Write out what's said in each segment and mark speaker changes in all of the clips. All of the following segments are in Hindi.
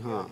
Speaker 1: हाँ,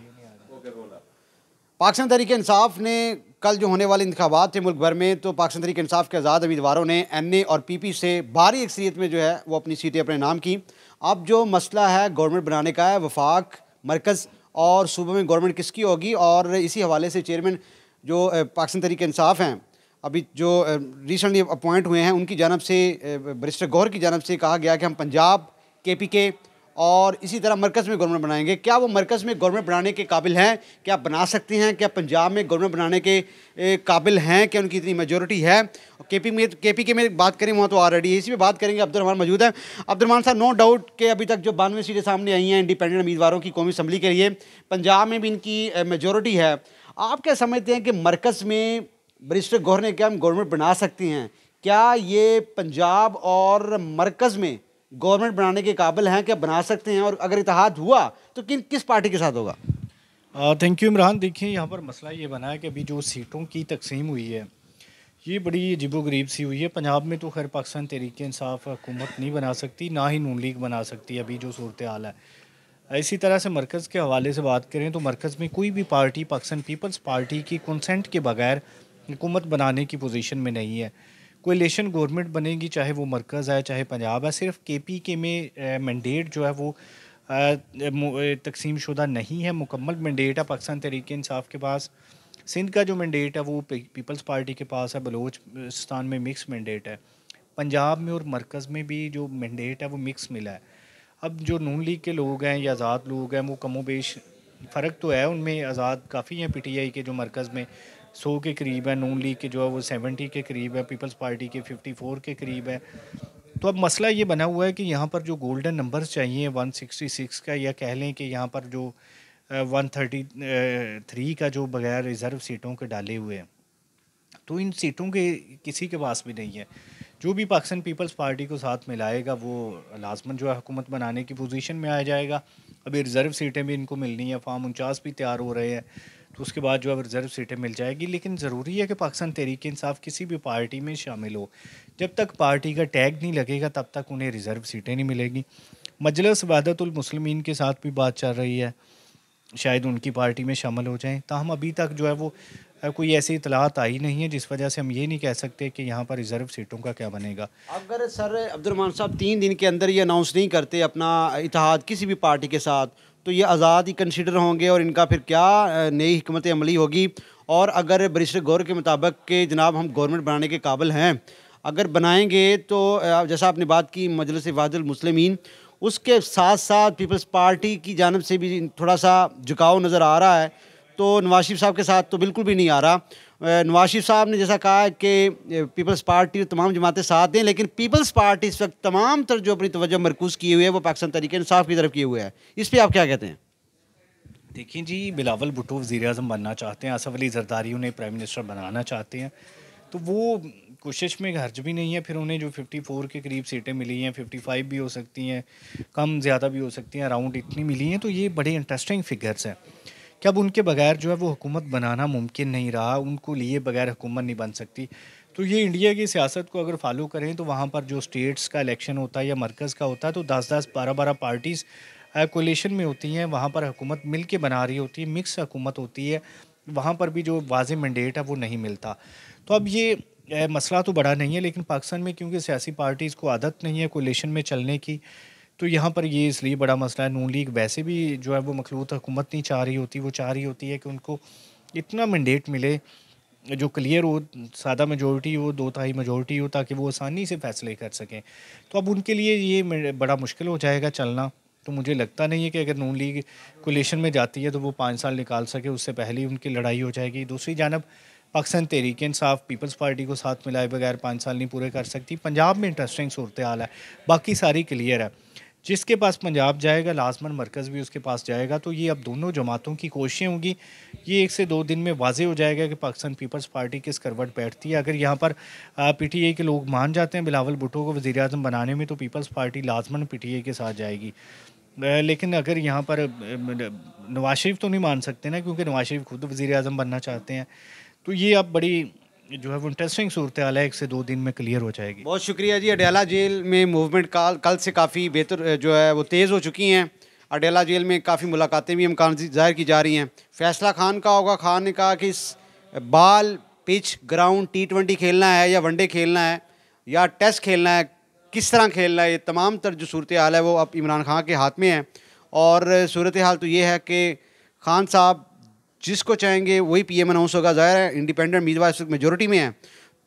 Speaker 1: पाकिस्तान तहरीक इंसाफ ने कल जो होने वाले इंतखाबात थे मुल्क भर में, तो पाकिस्तान तहरीक इंसाफ के आज़ाद उम्मीदवारों ने NA और PP से भारी अक्सरियत में जो है वो अपनी सीटें अपने नाम की। अब जो मसला है गवर्नमेंट बनाने का है, वफाक, मरकज़ और सूबे में गवर्नमेंट किसकी होगी, और इसी हवाले से चेयरमैन जो पाकिस्तान तहरीक इंसाफ हैं अभी जो रिसेंटली अपॉइंट हुए हैं, उनकी जानब से बैरिस्टर गौहर की जानब से कहा गया कि हम पंजाब, KPK और इसी तरह मरकज़ में गवर्नमेंट बनाएंगे। क्या वो मरकज़ में गवर्नमेंट बनाने के काबिल हैं? क्या बना सकते हैं? क्या पंजाब में गवर्नमेंट बनाने के काबिल हैं? क्या उनकी इतनी मेजॉरिटी है? KPK में बात करें वहाँ तो ऑलरेडी है, इसी में बात करेंगे। अब्दुल रहमान मौजूद है। अब्दुल रहमान साहब, नो डाउट कि अभी तक जो 92 सीटें सामने आई हैं इंडिपेंडेंट उम्मीदवारों की कौमी असम्बली के लिए, पंजाब में भी इनकी मेजॉरिटी है। आप क्या समझते हैं कि मरकज़ में बैरिस्टर गौहर ने क्या हम गवर्नमेंट बना सकते हैं? क्या ये पंजाब और मरकज़ में गवर्नमेंट बनाने के काबिल हैं? क्या बना सकते हैं? और अगर इत्तेहाद हुआ तो किस पार्टी के साथ होगा?
Speaker 2: Thank you Imran. देखिए, यहाँ पर मसला ये बना है कि अभी जो सीटों की तकसीम हुई है ये बड़ी अजीबोगरीब सी हुई है। पंजाब में तो खैर पाकिस्तान तहरीक इंसाफ हुकूमत नहीं बना सकती, ना ही नून लीग बना सकती है अभी जो सूरत हाल है। इसी तरह से मरकज़ के हवाले से बात करें तो मरकज़ में कोई भी पार्टी पाकिस्तान पीपल्स पार्टी की कंसेंट के बगैर हुकूमत बनाने की पोजीशन में नहीं है। कोalition गवर्नमेंट बनेगी, चाहे वो मरकज़ है चाहे पंजाब है। सिर्फ KPK में मैंडेट जो है वो तकसीम शुदा नहीं है, मुकम्मल मैंडेट है पाकिस्तान तहरीक इंसाफ के पास। सिंध का जो मैंडेट है वो पीपल्स पार्टी के पास है, बलूचिस्तान में मिक्स मैंडेट है। पंजाब में और मरकज़ में भी जो मैंडेट है वो मिक्स मिला है। अब जो नून लीग के लोग हैं या आज़ाद लोग हैं वो कमोबेश फ़र्क तो है उनमें, आज़ाद काफ़ी हैं PTI के जो मरकज़ में 100 के करीब है, नून लीग के जो है वो 70 के करीब है, पीपल्स पार्टी के 54 के करीब है। तो अब मसला ये बना हुआ है कि यहाँ पर जो गोल्डन नंबर्स चाहिए 166 का, या कह लें कि यहाँ पर जो 133 का जो बगैर रिज़र्व सीटों के डाले हुए हैं, तो इन सीटों के किसी के पास भी नहीं है। जो भी पाकिस्तान पीपल्स पार्टी को साथ मिलाएगा वो लाजमन जो है हुकूमत बनाने की पोजीशन में आ जाएगा। अभी रिज़र्व सीटें भी इनको मिलनी है, फार्म 49 भी तैयार हो रहे हैं, तो उसके बाद जो है रिज़र्व सीटें मिल जाएगी। लेकिन ज़रूरी है कि पाकिस्तान तहरीक इंसाफ किसी भी पार्टी में शामिल हो, जब तक पार्टी का टैग नहीं लगेगा तब तक उन्हें रिज़र्व सीटें नहीं मिलेगी। मजलिस वहदतुल मुस्लिमीन के साथ भी बात चल रही है, शायद उनकी पार्टी में शामिल हो जाएं। ताहम अभी तक जो है वो कोई ऐसी इतलात आई नहीं है, जिस वजह से हम ये नहीं कह सकते कि यहाँ पर रिज़र्व सीटों का क्या बनेगा।
Speaker 1: अगर सर अब्दुल रहमान साहब 3 दिन के अंदर ये अनाउंस नहीं करते अपना इत्तेहाद किसी भी पार्टी के साथ, तो ये आज़ाद ही कंसिडर होंगे और इनका फिर क्या नई हिकमत अमली होगी? और अगर बैरिस्टर गौहर के मुताबिक कि जनाब हम गवर्नमेंट बनाने के काबिल हैं, अगर बनाएंगे तो जैसा आपने बात की मजलिस वहदतुल मुस्लिमीन, उसके साथ साथ पीपल्स पार्टी की जानब से भी थोड़ा सा झुकाव नज़र आ रहा है, तो नवाज शरीफ साहब के साथ तो बिल्कुल भी नहीं आ रहा। नवाज शरीफ साहब ने जैसा कहा है कि पीपल्स पार्टी तमाम जमातें साथ दें, लेकिन पीपल्स पार्टी इस वक्त तमाम तर जो अपनी तवज्जो मरकूज़ किए हुए है वो पाकिस्तान तहरीक इंसाफ की तरफ किए हुए है। इस पर आप क्या कहते हैं?
Speaker 2: देखिए जी, बिलावल भुट्टो वज़ीर आज़म बनना चाहते हैं, आसफ़ अली ज़रदारी उन्हें प्राइम मिनिस्टर बनाना चाहते हैं, तो वो कोशिश में हर्ज भी नहीं है। फिर उन्हें जो 54 के करीब सीटें मिली हैं, 55 भी हो सकती हैं, कम ज़्यादा भी हो सकती हैं, अराउंड इतनी मिली हैं, तो ये बड़े इंटरेस्टिंग फिगर्स हैं कि अब उनके बगैर जो है वो हुकूमत बनाना मुमकिन नहीं रहा, उनको लिए बगैर हुकूमत नहीं बन सकती। तो ये इंडिया की सियासत को अगर फॉलो करें तो वहाँ पर जो स्टेट्स का इलेक्शन होता है या मरकज़ का होता है, तो 10-10, 12-12 पार्टीज़ कोलिशन में होती हैं, वहाँ पर हुकूमत मिल के बना रही होती है, मिक्स हुकूमत होती है, वहाँ पर भी जो वाज़ेह मैंडेट है वो नहीं मिलता। तो अब ये मसला तो बड़ा नहीं है, लेकिन पाकिस्तान में क्योंकि सियासी पार्टीज़ को आदत नहीं है कोलिशन में चलने की, तो यहाँ पर ये इसलिए बड़ा मसला है। नून लीग वैसे भी जो है वो मखलूत हुकूमत नहीं चाह रही होती, वो चाह रही होती है कि उनको इतना मैंडेट मिले जो क्लियर हो, सादा मेजॉरिटी हो, 2/3 मेजॉरिटी हो, ताकि वो आसानी से फैसले कर सकें। तो अब उनके लिए ये बड़ा मुश्किल हो जाएगा चलना। तो मुझे लगता नहीं है कि अगर नून लीग कोलिशन में जाती है तो वो 5 साल निकाल सके, उससे पहले ही उनकी लड़ाई हो जाएगी। दूसरी जानब पाकिस्तान तहरीक इंसाफ पीपल्स पार्टी को साथ मिलाए बगैर 5 साल नहीं पूरे कर सकती। पंजाब में इंटरेस्टिंग सूरत हाल है, बाकी सारी क्लियर है। जिसके पास पंजाब जाएगा लाजमन मरकज़ भी उसके पास जाएगा। तो ये अब दोनों जमातों की कोशिशें होंगी, ये 1 से 2 दिन में वाज़ेह हो जाएगा कि पाकिस्तान पीपल्स पार्टी किस करवट बैठती है। अगर यहाँ पर PTI के लोग मान जाते हैं बिलावल भुट्टो को वज़ीर आज़म बनाने में, तो पीपल्स पार्टी लाजमन PTI के साथ जाएगी। लेकिन अगर यहाँ पर नवाज शरीफ तो नहीं मान सकते ना, क्योंकि नवाज शरीफ खुद वज़ीर आज़म बनना चाहते हैं। तो ये अब बड़ी जो है वो इंटरेस्टिंग सूरत हाल है, 1 से 2 दिन में क्लियर हो जाएगी।
Speaker 1: बहुत शुक्रिया जी। अडयाला जेल में मूवमेंट कल से काफ़ी बेहतर जो है वो तेज़ हो चुकी हैं। अडेला जेल में काफ़ी मुलाकातें भी इम्कान ज़ाहिर की जा रही हैं। फैसला खान का होगा, खान ने कहा कि बाल, पिच, ग्राउंड, T20 खेलना है या वनडे खेलना है या टेस्ट खेलना है, किस तरह खेलना है, ये तमाम तर जो सूरत हाल है वो अब इमरान खान के हाथ में है। और सूरत हाल तो ये है कि खान साहब जिसको चाहेंगे वही PM अनाउंस होगा। ज़ाहिर है इंडिपेंडेंट उम्मीदवार इस वक्त मेजोरिटी में है,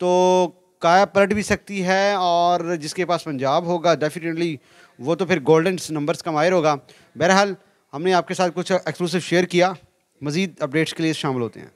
Speaker 1: तो काया पलट भी सकती है, और जिसके पास पंजाब होगा डेफिनेटली वो तो फिर गोल्डन नंबर्स का माहिर होगा। बहरहाल हमने आपके साथ कुछ एक्सक्लूसिव शेयर किया। मज़ीद अपडेट्स के लिए शामिल होते हैं।